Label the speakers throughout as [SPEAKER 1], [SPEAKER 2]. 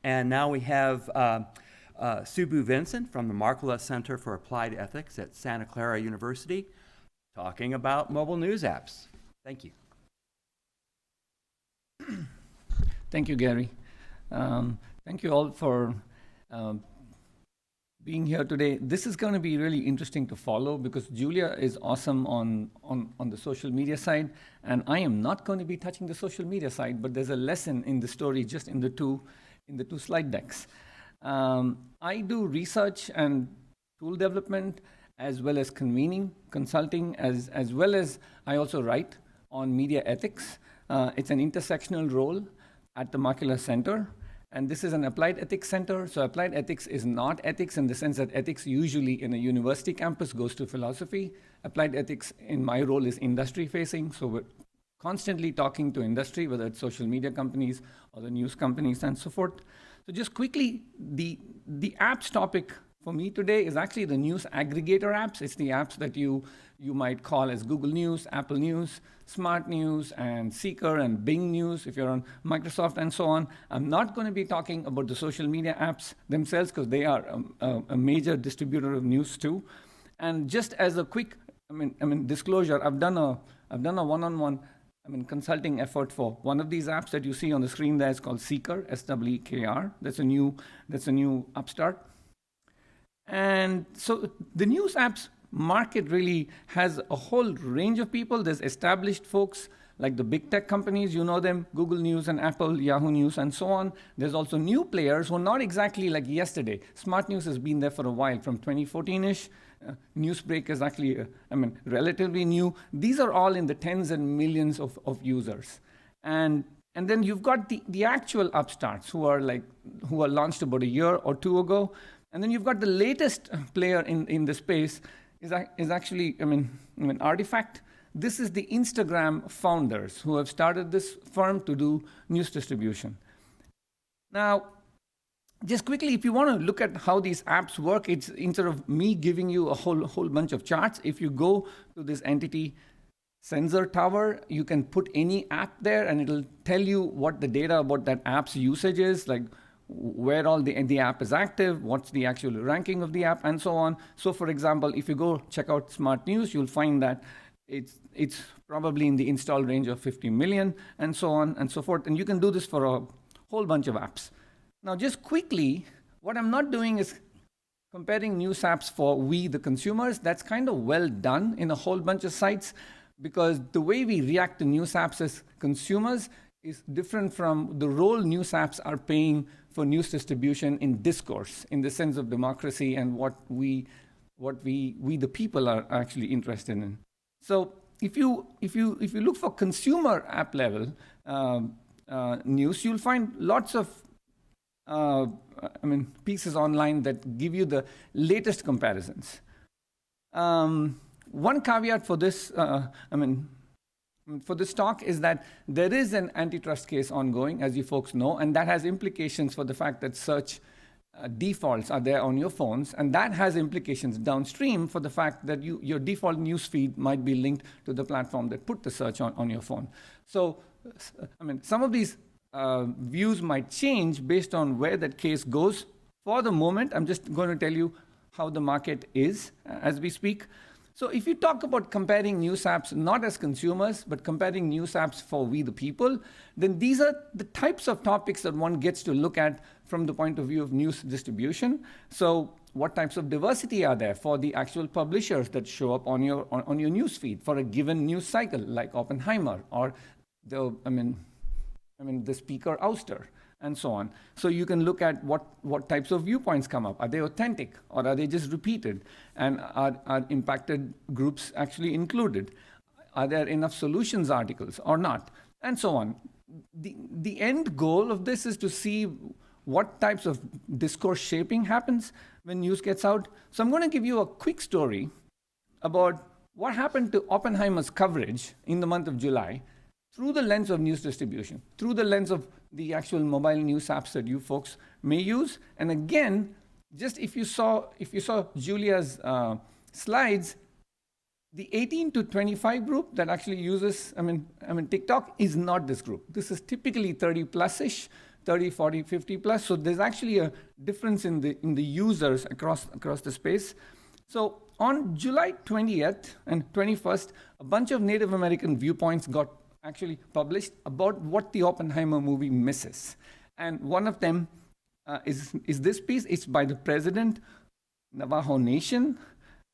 [SPEAKER 1] And now we have Subbu Vincent from the Markkula Center for Applied Ethics at Santa Clara University talking about mobile news apps. Thank you.
[SPEAKER 2] Thank you, Gary. Thank you all for being here today. This is going to be really interesting to follow because Julia is awesome on the social media side, and I am not going to be touching the social media side, but there's a lesson in the story just in the two slide decks. I do research and tool development as well as convening, consulting, as well as I also write on media ethics. It's an intersectional role at the Markkula Center. And this is an applied ethics center. So applied ethics is not ethics in the sense that ethics usually in a university campus goes to philosophy. Applied ethics in my role is industry facing. So we're constantly talking to industry, whether it's social media companies or the news companies and so forth. So just quickly, the apps topic for me today is actually the news aggregator apps. It's the apps that you might call as Google News, Apple News, Smart News, and Seeker, and Bing News if you're on Microsoft and so on. I'm not going to be talking about the social media apps themselves because they are a major distributor of news too. And just as a quick, disclosure, I've done a one-on-one consulting effort for one of these apps that you see on the screen there. It's called Seeker, S-W-E-K-R. That's a new upstart. And so the news apps market really has a whole range of people. There's established folks like the big tech companies, you know them, Google News and Apple, Yahoo News, and so on. There's also new players who are not exactly like yesterday. Smart News has been there for a while, from 2014-ish. Newsbreak is actually, relatively new. These are all in the tens and millions of users. And then you've got the actual upstarts who are launched about a year or two ago. And then you've got the latest player in the space is actually, Artifact. This is the Instagram founders who have started this firm to do news distribution. Now, just quickly, if you want to look at how these apps work, it's instead of me giving you a whole bunch of charts, if you go to this entity sensor tower, you can put any app there and it'll tell you what the data about that app's usage is, like where all the app is active, what's the actual ranking of the app, and so on. So for example, if you go check out Smart News, you'll find that it's probably in the install range of 50 million, and so on and so forth. And you can do this for a whole bunch of apps. Now, just quickly, what I'm not doing is comparing news apps for we, the consumers. That's kind of well done in a whole bunch of sites, because the way we react to news apps as consumers is different from the role news apps are playing for news distribution in discourse, in the sense of democracy and what we the people are actually interested in. So if you look for consumer app level news, you'll find lots of pieces online that give you the latest comparisons. One caveat for this, for this talk is that there is an antitrust case ongoing, as you folks know, and that has implications for the fact that search defaults are there on your phones, and that has implications downstream for the fact that your default news feed might be linked to the platform that put the search on your phone. So, some of these views might change based on where that case goes. For the moment, I'm just going to tell you how the market is as we speak. So if you talk about comparing news apps, not as consumers, but comparing news apps for we the people, then these are the types of topics that one gets to look at from the point of view of news distribution. So what types of diversity are there for the actual publishers that show up on your news feed for a given news cycle, like Oppenheimer or the speaker ouster, and so on. So you can look at what types of viewpoints come up. Are they authentic, or are they just repeated? And are impacted groups actually included? Are there enough solutions articles or not? And so on. The end goal of this is to see what types of discourse shaping happens when news gets out. So I'm going to give you a quick story about what happened to Oppenheimer's coverage in the month of July through the lens of news distribution, through the lens of the actual mobile news apps that you folks may use. And again, just if you saw Julia's slides, the 18 to 25 group that actually uses TikTok is not this group. This is typically 30 plus-ish 30, 40, 50 plus. So there's actually a difference in the users across the space. So on July 20th and 21st, a bunch of Native American viewpoints got actually published about what the Oppenheimer movie misses. And one of them is this piece. It's by the president, Navajo Nation,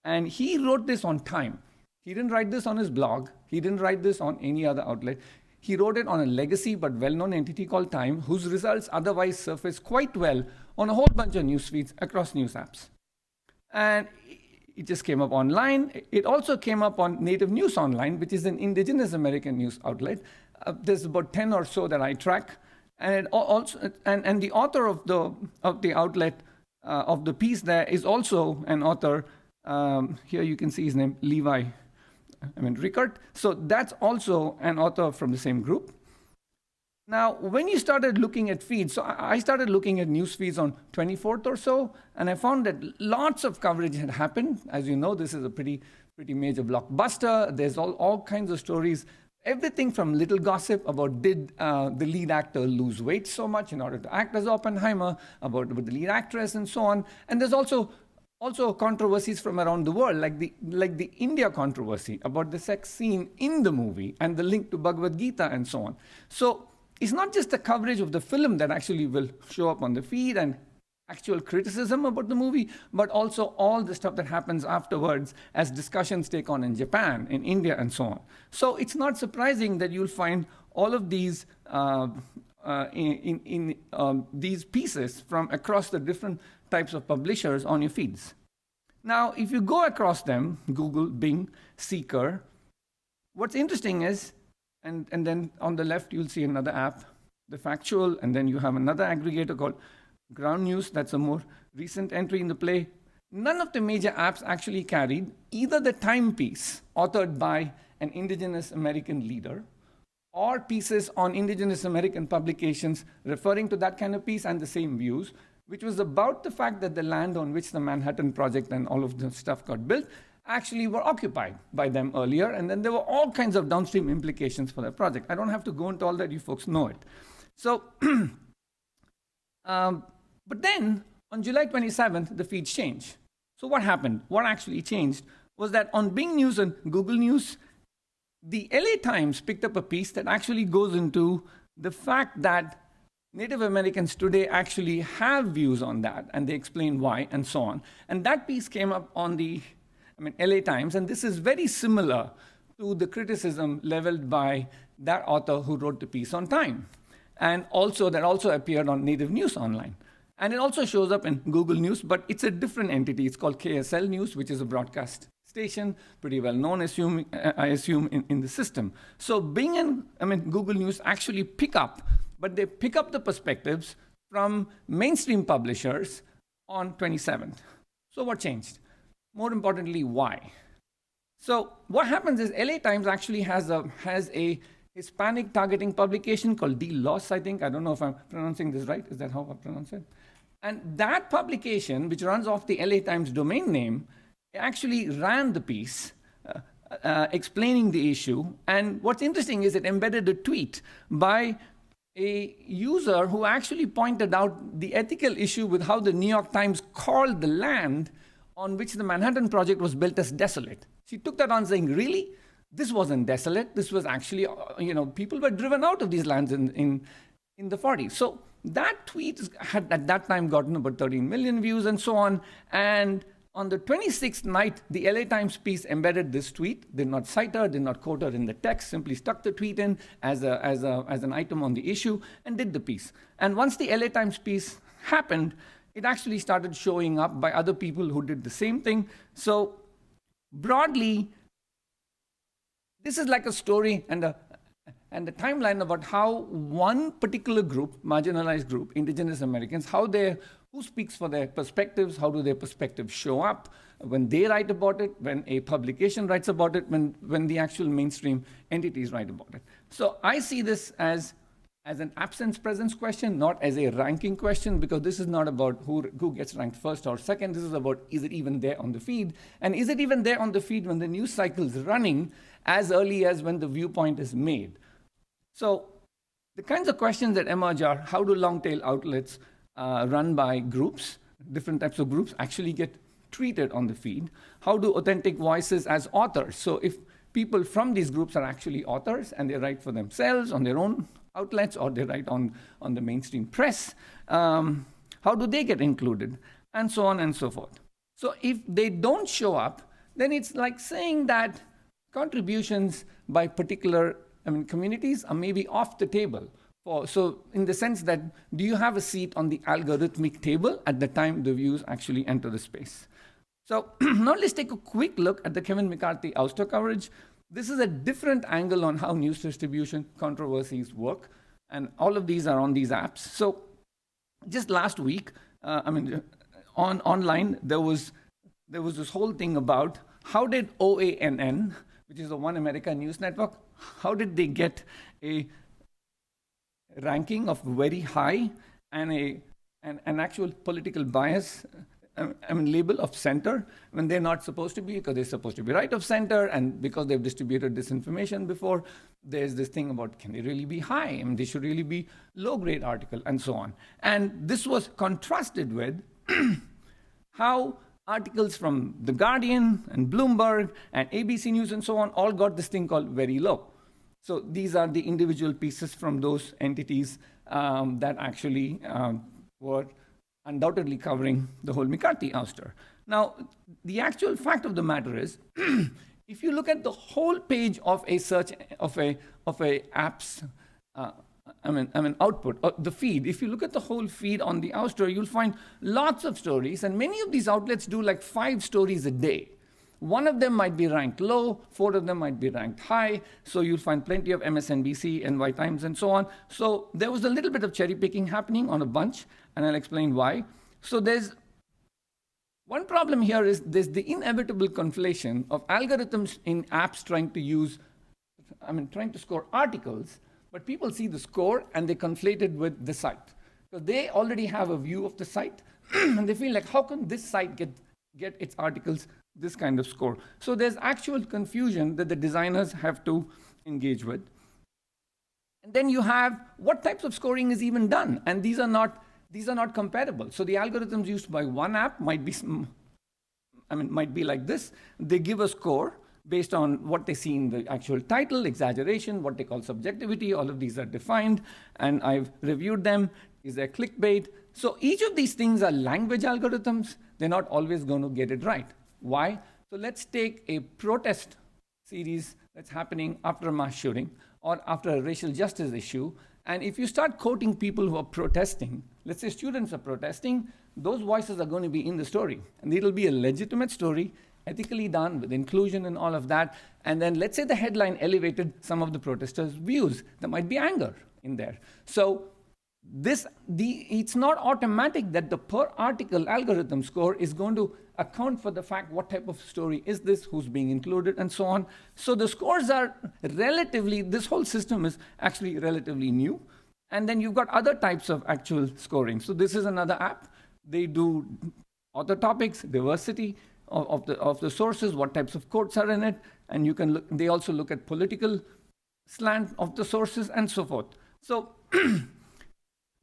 [SPEAKER 2] and he wrote this on Time. He didn't write this on his blog. He didn't write this on any other outlet. He wrote it on a legacy but well-known entity called Time, whose results otherwise surface quite well on a whole bunch of news feeds across news apps. And it just came up online. It also came up on Native News Online, which is an indigenous American news outlet. There's about 10 or so that I track. And the author of the outlet, of the piece there, is also an author. Here you can see his name, Rickert. So that's also an author from the same group. Now, when you started looking at feeds, so I started looking at news feeds on 24th or so, and I found that lots of coverage had happened. As you know, this is a pretty major blockbuster. There's all kinds of stories, everything from little gossip about did the lead actor lose weight so much in order to act as Oppenheimer, about the lead actress, and so on. And there's also controversies from around the world, like the India controversy about the sex scene in the movie and the link to Bhagavad Gita and so on. So it's not just the coverage of the film that actually will show up on the feed and actual criticism about the movie, but also all the stuff that happens afterwards as discussions take on in Japan, in India, and so on. So it's not surprising that you'll find all of these these pieces from across the different types of publishers on your feeds. Now, if you go across them, Google, Bing, Seeker, what's interesting is, and then on the left, you'll see another app, The Factual, and then you have another aggregator called Ground News. That's a more recent entry in the play. None of the major apps actually carried either the Time piece authored by an indigenous American leader or pieces on indigenous American publications referring to that kind of piece and the same views, which was about the fact that the land on which the Manhattan Project and all of the stuff got built actually were occupied by them earlier, and then there were all kinds of downstream implications for that project. I don't have to go into all that, you folks know it. So, but then on July 27th, the feeds changed. So what happened? What actually changed was that on Bing News and Google News, the LA Times picked up a piece that actually goes into the fact that Native Americans today actually have views on that, and they explain why and so on. And that piece came up on the LA Times, and this is very similar to the criticism leveled by that author who wrote the piece on Time. And also, that also appeared on Native News Online. And it also shows up in Google News, but it's a different entity. It's called KSL News, which is a broadcast station, pretty well known, I assume, in the system. So Bing and Google News actually pick up, but they pick up the perspectives from mainstream publishers on 27th. So what changed? More importantly, why? So what happens is LA Times actually has a Hispanic targeting publication called DLOS, I think. I don't know if I'm pronouncing this right. Is that how I pronounce it? And that publication, which runs off the LA Times domain name, actually ran the piece explaining the issue. And what's interesting is it embedded a tweet by a user who actually pointed out the ethical issue with how the New York Times called the land on which the Manhattan Project was built as desolate. She took that on saying, really? This wasn't desolate. This was actually, people were driven out of these lands in the 40s. So that tweet had at that time gotten about 13 million views and so on. And on the 26th night, the LA Times piece embedded this tweet, did not cite her, did not quote her in the text, simply stuck the tweet in as an item on the issue and did the piece. And once the LA Times piece happened, it actually started showing up by other people who did the same thing. So broadly, this is like a story and a timeline about how one particular group, marginalized group, indigenous Americans, who speaks for their perspectives, how do their perspectives show up when they write about it, when a publication writes about it, when the actual mainstream entities write about it. So I see this as an absence-presence question, not as a ranking question, because this is not about who gets ranked first or second. This is about, is it even there on the feed? And is it even there on the feed when the news cycle is running as early as when the viewpoint is made? So The kinds of questions that emerge are, how do long-tail outlets run by groups, different types of groups, actually get treated on the feed? How do authentic voices as authors? So if people from these groups are actually authors and they write for themselves on their own outlets, or they write on the mainstream press, how do they get included? And so on and so forth. So if they don't show up, then it's like saying that contributions by particular communities are maybe off the table. So in the sense that, do you have a seat on the algorithmic table at the time the views actually enter the space? So now let's take a quick look at the Kevin McCarthy ouster coverage. This is a different angle on how news distribution controversies work, and all of these are on these apps. So just last week, online, there was this whole thing about how did OANN, which is the One America News Network, how did they get a ranking of very high and an actual political bias label of center when they're not supposed to be, because they're supposed to be right of center, and because they've distributed disinformation before, there's this thing about, can they really be high? They should really be low-grade article, and so on. And this was contrasted with how articles from The Guardian and Bloomberg and ABC News and so on all got this thing called very low. So these are the individual pieces from those entities that actually were undoubtedly covering the whole McCarthy ouster. Now, the actual fact of the matter is, if you look at the whole page of a search of a app's output, the feed, if you look at the whole feed on the ouster, you'll find lots of stories, and many of these outlets do like 5 stories a day. One of them might be ranked low, 4 of them might be ranked high, so you'll find plenty of MSNBC, NY Times, and so on. So there was a little bit of cherry picking happening on a bunch, and I'll explain why. So there's one problem here is there's the inevitable conflation of algorithms in apps trying to score articles, but people see the score and they conflate it with the site. So they already have a view of the site, and they feel like, how can this site get its articles this kind of score? So there's actual confusion that the designers have to engage with. And then you have what types of scoring is even done, and these are not comparable. So the algorithms used by one app might be like this. They give a score based on what they see in the actual title, exaggeration, what they call subjectivity. All of these are defined, and I've reviewed them. Is there clickbait? So each of these things are language algorithms. They're not always going to get it right. Why? So let's take a protest series that's happening after a mass shooting or after a racial justice issue, and if you start quoting people who are protesting, let's say students are protesting, those voices are going to be in the story, and it'll be a legitimate story, ethically done with inclusion and all of that. And then let's say the headline elevated some of the protesters' views. There might be anger in there. So it's not automatic that the per article algorithm score is going to account for the fact what type of story is this, who's being included, and so on. So the scores are this whole system is actually relatively new. And then you've got other types of actual scoring. So this is another app. They do author topics, diversity of the sources, what types of quotes are in it, and you can look. They also look at political slant of the sources and so forth. So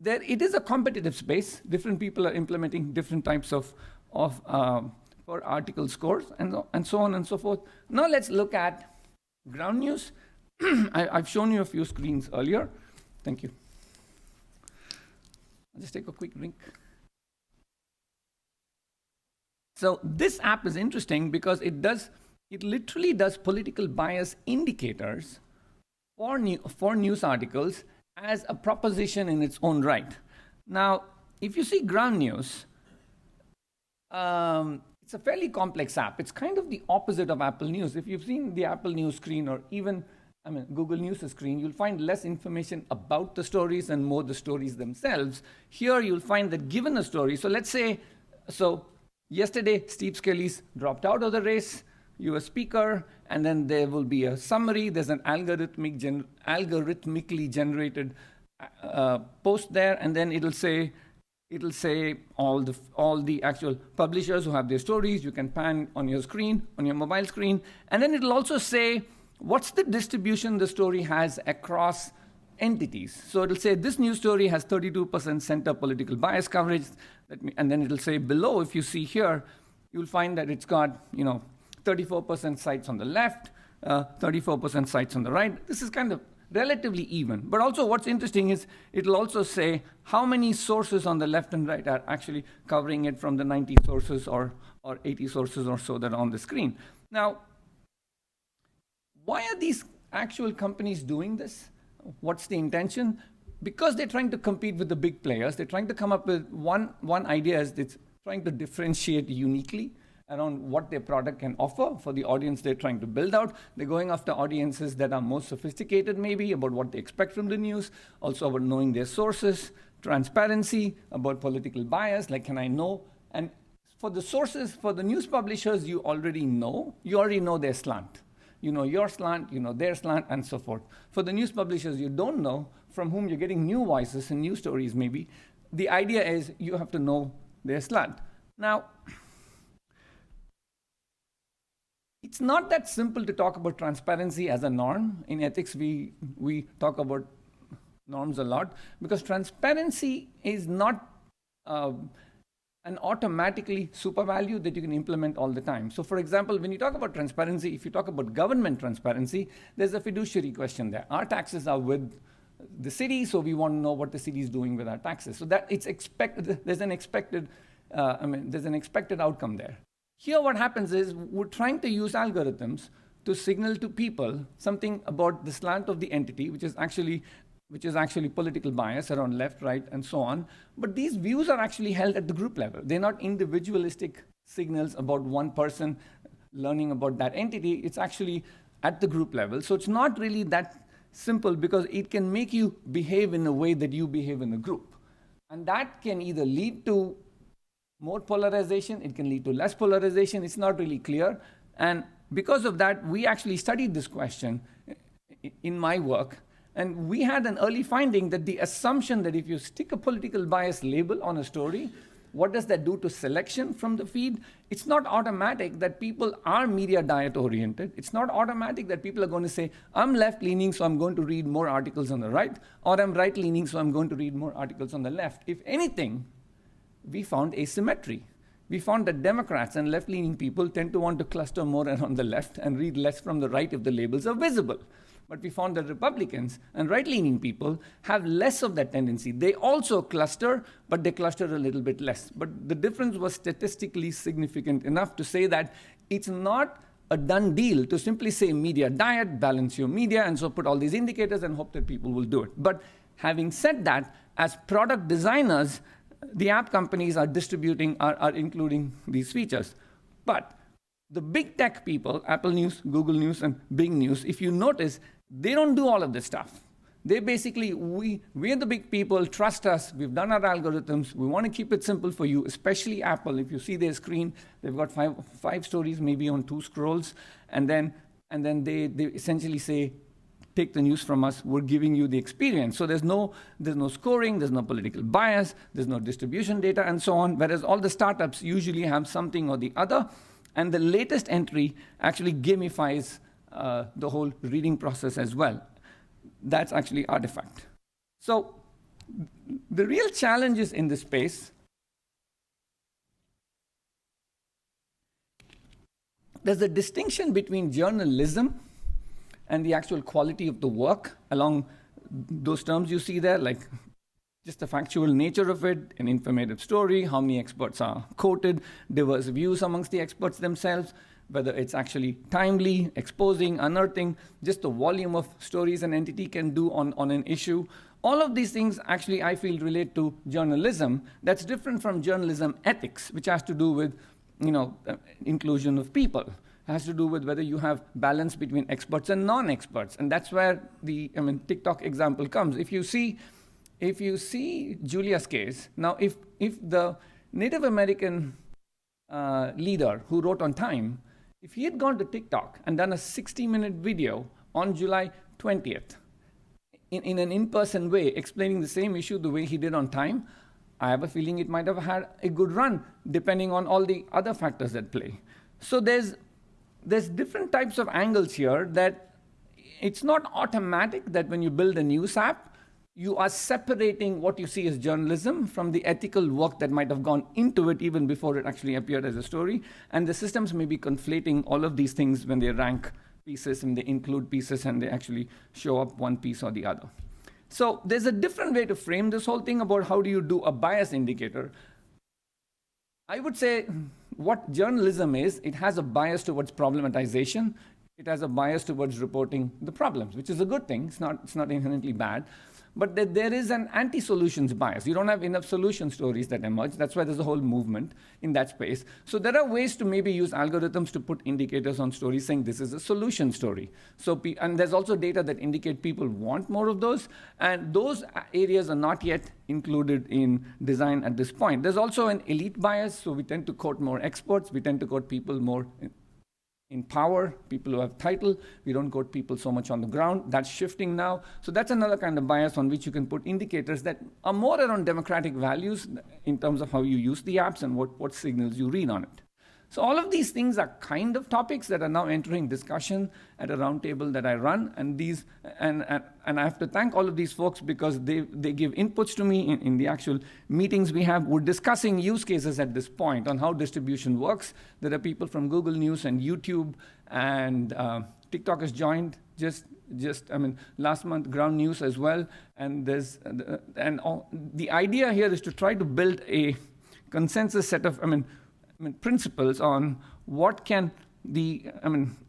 [SPEAKER 2] it is a competitive space. Different people are implementing different types of per article scores and so on and so forth. Now let's look at ground news. I've shown you a few screens earlier. Thank you. I'll just take a quick drink. So this app is interesting because it literally does political bias indicators for news articles as a proposition in its own right. Now, if you see ground news, it's a fairly complex app. It's kind of the opposite of Apple News. If you've seen the Apple News screen or even Google News screen, you'll find less information about the stories and more the stories themselves. Here you'll find that given a story, so let's say, yesterday Steve Scalise dropped out of the race, US speaker, and then there will be a summary. There's an algorithmically generated post there, and then it'll say all the actual publishers who have their stories. You can pan on your screen, on your mobile screen, and then it'll also say what's the distribution the story has across entities. So it'll say this news story has 32% center political bias coverage, and then it'll say below, if you see here, you'll find that it's got 34% sites on the left, 34% sites on the right. This is kind of relatively even. But also what's interesting is it'll also say how many sources on the left and right are actually covering it from the 90 sources or 80 sources or so that are on the screen. Now, why are these actual companies doing this? What's the intention? Because they're trying to compete with the big players. They're trying to come up with one idea is it's trying to differentiate uniquely around what their product can offer for the audience they're trying to build out. They're going after audiences that are more sophisticated maybe about what they expect from the news, also about knowing their sources, transparency, about political bias, like can I know? And for the sources, for the news publishers, you already know their slant. You know your slant, you know their slant, and so forth. For the news publishers, you don't know from whom you're getting new voices and new stories maybe. The idea is you have to know their slant. Now, it's not that simple to talk about transparency as a norm. In ethics, we talk about norms a lot because transparency is not an automatically super value that you can implement all the time. So for example, when you talk about transparency, if you talk about government transparency, there's a fiduciary question there. Our taxes are with the city, so we want to know what the city is doing with our taxes. So that it's expected, there's an expected outcome there. Here what happens is we're trying to use algorithms to signal to people something about the slant of the entity, which is actually political bias around left, right, and so on. But these views are actually held at the group level. They're not individualistic signals about one person learning about that entity. It's actually at the group level. So it's not really that simple because it can make you behave in a way that you behave in a group. And that can either lead to more polarization, it can lead to less polarization. It's not really clear. And because of that, we actually studied this question in my work. And we had an early finding that the assumption that if you stick a political bias label on a story, what does that do to selection from the feed? It's not automatic that people are media diet oriented. It's not automatic that people are going to say, I'm left leaning, so I'm going to read more articles on the right, or I'm right leaning, so I'm going to read more articles on the left. If anything, we found asymmetry. We found that Democrats and left-leaning people tend to want to cluster more around the left and read less from the right if the labels are visible. But we found that Republicans and right-leaning people have less of that tendency. They also cluster, but they cluster a little bit less. But the difference was statistically significant enough to say that it's not a done deal to simply say media diet, balance your media, and so put all these indicators and hope that people will do it. But having said that, as product designers, the app companies are including these features. But the big tech people, Apple News, Google News, and Bing News, if you notice, they don't do all of this stuff. They basically, we're the big people, trust us, we've done our algorithms, we want to keep it simple for you, especially Apple. If you see their screen, they've got five stories maybe on 2 scrolls, and then they essentially say, take the news from us, we're giving you the experience. So there's no scoring, there's no political bias, there's no distribution data, and so on, whereas all the startups usually have something or the other, and the latest entry actually gamifies the whole reading process as well. That's actually Artifact. So the real challenges in this space, there's a distinction between journalism and the actual quality of the work along those terms you see there, like just the factual nature of it, an informative story, how many experts are quoted, diverse views amongst the experts themselves, whether it's actually timely, exposing, unearthing, just the volume of stories an entity can do on an issue. All of these things actually, I feel, relate to journalism. That's different from journalism ethics, which has to do with inclusion of people. Has to do with whether you have balance between experts and non-experts. And that's where the TikTok example comes. If you see Julia's case, now if the Native American leader who wrote on Time, if he had gone to TikTok and done a 60-minute video on July 20th in an in-person way, explaining the same issue the way he did on Time, I have a feeling it might have had a good run, depending on all the other factors at play. So there's different types of angles here that it's not automatic that when you build a news app, you are separating what you see as journalism from the ethical work that might have gone into it even before it actually appeared as a story. And the systems may be conflating all of these things when they rank pieces and they include pieces and they actually show up one piece or the other. So there's a different way to frame this whole thing about how do you do a bias indicator. I would say what journalism is, it has a bias towards problematization. It has a bias towards reporting the problems, which is a good thing. It's not inherently bad. But there is an anti-solutions bias. You don't have enough solution stories that emerge. That's why there's a whole movement in that space. So there are ways to maybe use algorithms to put indicators on stories saying this is a solution story. And there's also data that indicate people want more of those. And those areas are not yet included in design at this point. There's also an elite bias. So we tend to quote more experts. We tend to quote people more in power, people who have title. We don't quote people so much on the ground. That's shifting now. So that's another kind of bias on which you can put indicators that are more around democratic values in terms of how you use the apps and what signals you read on it. So all of these things are kind of topics that are now entering discussion at a roundtable that I run. And I have to thank all of these folks because they give inputs to me in the actual meetings we have. We're discussing use cases at this point on how distribution works. There are people from Google News and YouTube, and TikTok has joined last month, Ground News as well. And the idea here is to try to build a consensus set of principles on what can the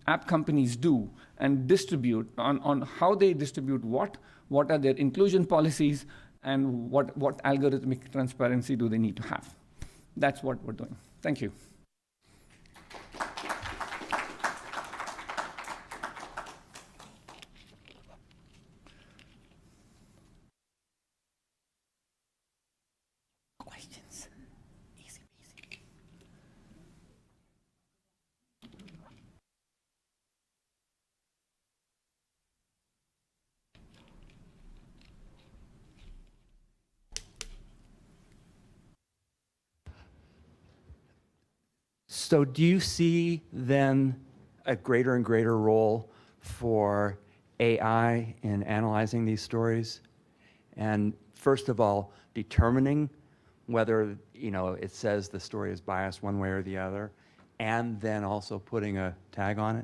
[SPEAKER 2] app companies do and distribute, on how they distribute what are their inclusion policies, and what algorithmic transparency do they need to have. That's what we're doing. Thank you. Questions? Easy peasy.
[SPEAKER 1] So do you see then a greater and greater role for AI in analyzing these stories? And first of all, determining whether it says the story is biased one way or the other, and then also putting a tag on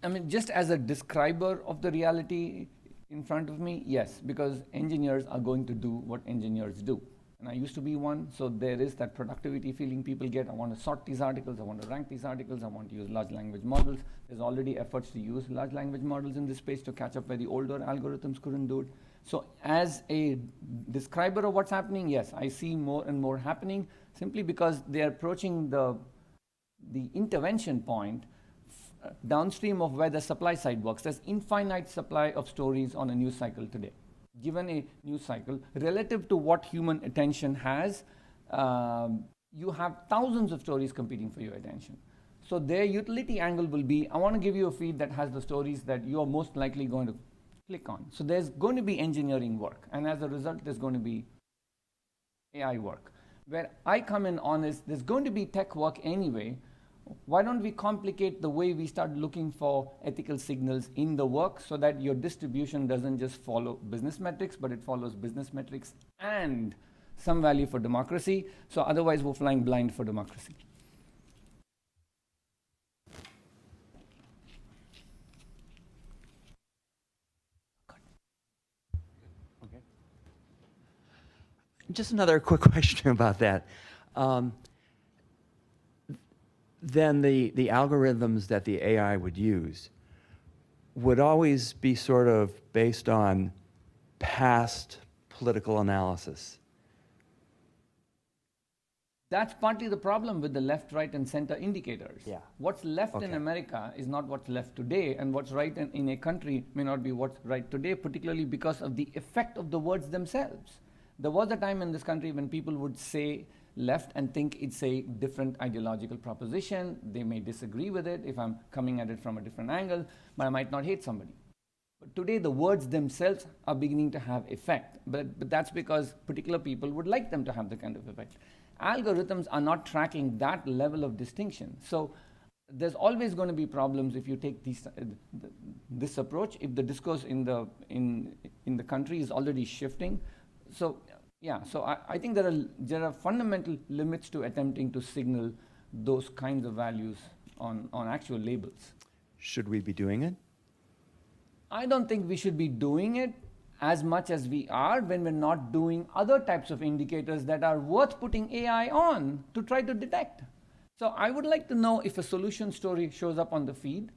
[SPEAKER 1] it?
[SPEAKER 2] Just as a describer of the reality in front of me, yes, because engineers are going to do what engineers do. And I used to be one, so there is that productivity feeling people get. I want to sort these articles, I want to rank these articles, I want to use large language models. There's already efforts to use large language models in this space to catch up where the older algorithms couldn't do it. So as a describer of what's happening, yes, I see more and more happening simply because they're approaching the intervention point downstream of where the supply side works. There's infinite supply of stories on a news cycle today. Given a news cycle, relative to what human attention has, you have thousands of stories competing for your attention. So their utility angle will be, I want to give you a feed that has the stories that you're most likely going to click on. So there's going to be engineering work, and as a result, there's going to be AI work. Where I come in on is, there's going to be tech work anyway. Why don't we complicate the way we start looking for ethical signals in the work so that your distribution doesn't just follow business metrics, but it follows business metrics and some value for democracy. So otherwise, we're flying blind for democracy.
[SPEAKER 1] Okay. Just another quick question about that. Then the algorithms that the AI would use would always be sort of based on past political analysis.
[SPEAKER 2] That's partly the problem with the left, right, and center indicators.
[SPEAKER 1] Yeah.
[SPEAKER 2] What's left in America is not what's left today, and what's right in a country may not be what's right today, particularly because of the effect of the words themselves. There was a time in this country when people would say left and think it's a different ideological proposition. They may disagree with it if I'm coming at it from a different angle, but I might not hate somebody. But today, the words themselves are beginning to have effect, but that's because particular people would like them to have the kind of effect. Algorithms are not tracking that level of distinction. So there's always going to be problems if you take this approach, if the discourse in the country is already shifting. So yeah, so I think there are fundamental limits to attempting to signal those kinds of values on actual labels.
[SPEAKER 1] Should we be doing it?
[SPEAKER 2] I don't think we should be doing it as much as we are when we're not doing other types of indicators that are worth putting AI on to try to detect. So I would like to know if a solution story shows up on the feed,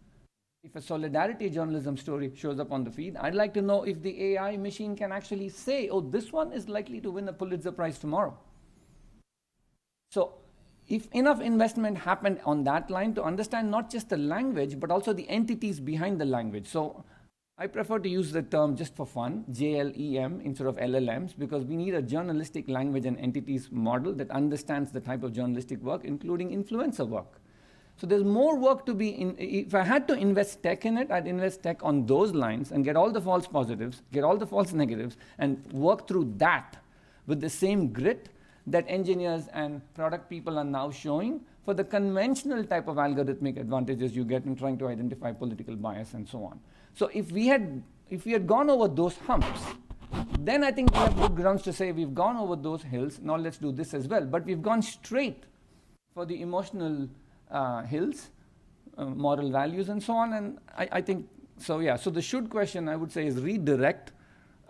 [SPEAKER 2] if a solidarity journalism story shows up on the feed. I'd like to know if the AI machine can actually say, oh, this one is likely to win a Pulitzer Prize tomorrow. So if enough investment happened on that line to understand not just the language, but also the entities behind the language. So I prefer to use the term just for fun, JLEM instead of LLMs, because we need a journalistic language and entities model that understands the type of journalistic work, including influencer work. So there's more work to be in. If I had to invest tech in it, I'd invest tech on those lines and get all the false positives, get all the false negatives, and work through that with the same grit that engineers and product people are now showing for the conventional type of algorithmic advantages you get in trying to identify political bias and so on. So if we had gone over those humps, then I think we have good grounds to say we've gone over those hills, now let's do this as well. But we've gone straight for the emotional hills, moral values and so on, and I think, so yeah, so the should question I would say is redirect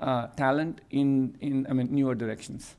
[SPEAKER 2] talent in newer directions.